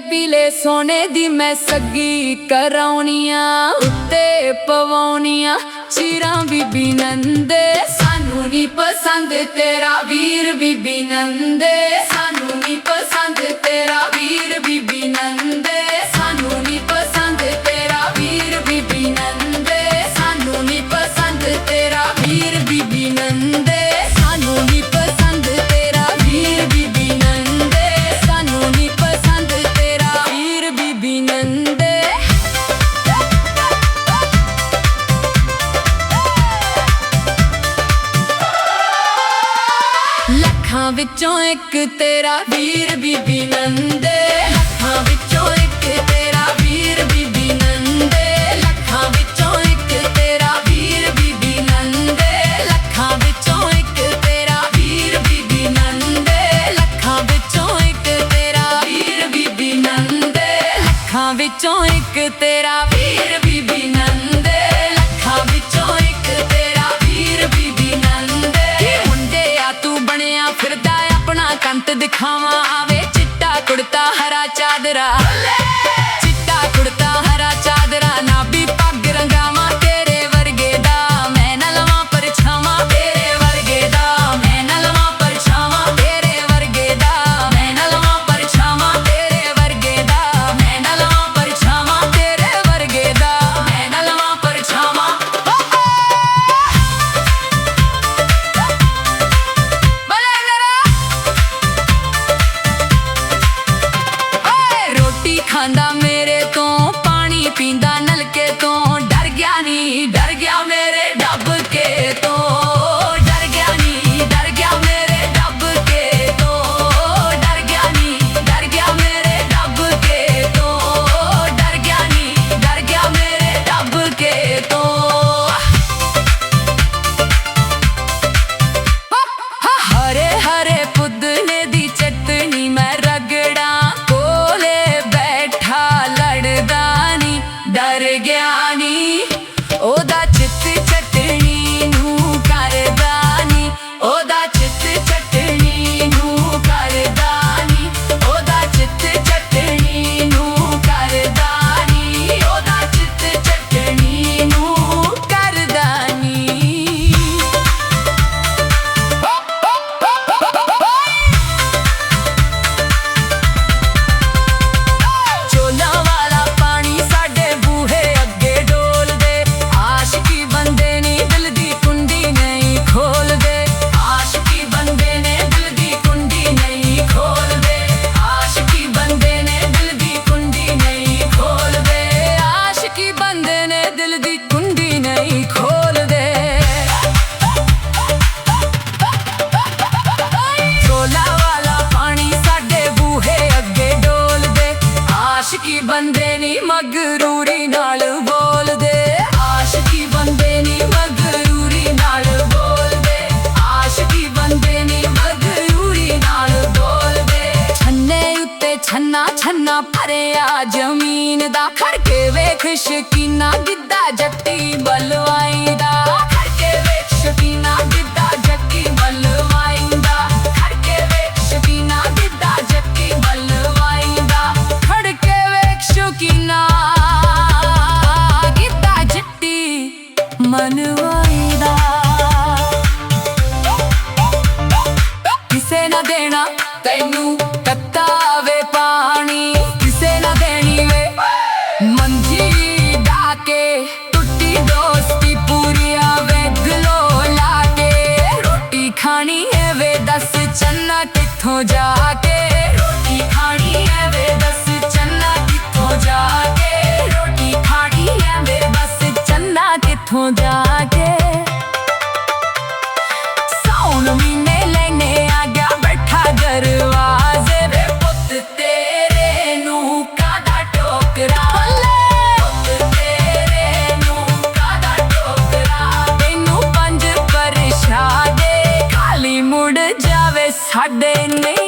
पीले सोने दी मैं सगी कराउनिया उत्ते पवाउनिया चीरां बीबी नंदे सानू नी पसंद तेरा वीर बीबी नंदे सानू नी पसंद तेरा वीर बीबी नंदे सानू नी पसंद तेरा वीर बीबी नंदे सानू नी पसंद तेरा वीर बीबी नंदे सानू नी पसंद तेरा वीर बीबी नंदे सानू नी पसंद तेरा वीर बीबी नंदे लखां विचों एक तेरा वीर बीबी नंदे लखां विचों एक तेरा वीर बीबी नंदे लखां विचों एक तेरा वीर बीबी नंदे लखां विचों एक तेरा वीर बीबी नंदे लखां विचों एक तेरा वीर बीबी नंदे लखां विचों एक तेरा वीर बीबी नंदे लखां विचों एक तेरा वीर बीबी नंदे मुंडे आ तू बनिया फिरदा अपना कंत दिखावा आवे चिट्टा कुड़ता हरा चादरा चिट्टा कुड़ता हरा चादरा नाभी पग रंगावा तेरे वर्गे दा मैं न लवां परछावां तेरे वर्गे दा मैं न लवां परछावां तेरे वर्गे दा मैं न लवां परछावां तेरे वर्गे दा मैं न लवां परछावां तेरे वर्गे दा मैं न लवां परछावां रोटी खांदा मेरे तो पानी पींदा नलके तो डर गया मेरे डब के तो डर गया मेरे डब के तो डर गया मेरे डब के तो डर गया मेरे डब के तो हरे हरे पुदने दी चटनी मैं रगड़ा कोले बैठा लड़दा नी डर गया नी ओदा चित चटनी नू करदा नी ओदा चित चटनी नू करदा नी ओदा चित चटनी नू करदा नी ओदा चित चटनी नू करदा नी चोला वाला पानी साडे बूहे अगे डोल दे आशिकी बंदे ने दिल दी कुंडी नहीं खोल दे आशिकी बंदे ने दिल दी कुंडी नहीं खोल दे आशिकी बंदे ने दिल दी कुंडी नहीं खोल दे आशिकी बंदे ने दिल दी कुंडी नहीं खोल दे चोला वाला पानी साडे बूहे अगे डोल दे आशिकी बंदे नी मगरूरी नाल बोल दे आशिकी बंदे नी मगरूरी नाल बोल दे आशिकी बंदे नी मगरूरी नाल बोल दे छन्ने उत्ते छन्ना छन्ना भरिया जमीन दा खड़के वेख शकीना गिद्दा जट्टी बलवाई दा खड़के वेख शकीना गिद्दा जट्टी बलवाई दा खड़के वेख शकीना गिद्दा जट्टी बलवाई दा खड़के वेख शकीना गिद्दा जट्टी मनवाई दा किसे ना देना तैनू कत्ता वे पानी किसे ना देनी वे मंजी डाके टुट्टी दोस्ती पूरी आवे गलो लाके रोटी खानी है वे दस चन्ना कित्थों जाके रोटी खानी है वे दस चन्ना कित्थों जाके रोटी खानी है वे दस चन्ना कित्थों जाके साउन महीने लेने आ गया बैठा दरवाजे वे पुत्त तेरे नू कादा टोकरा पुत्त तेरे नू कादा टोकरा तेनू पंज परछादे खाली मुड़ जावे साडे नहीं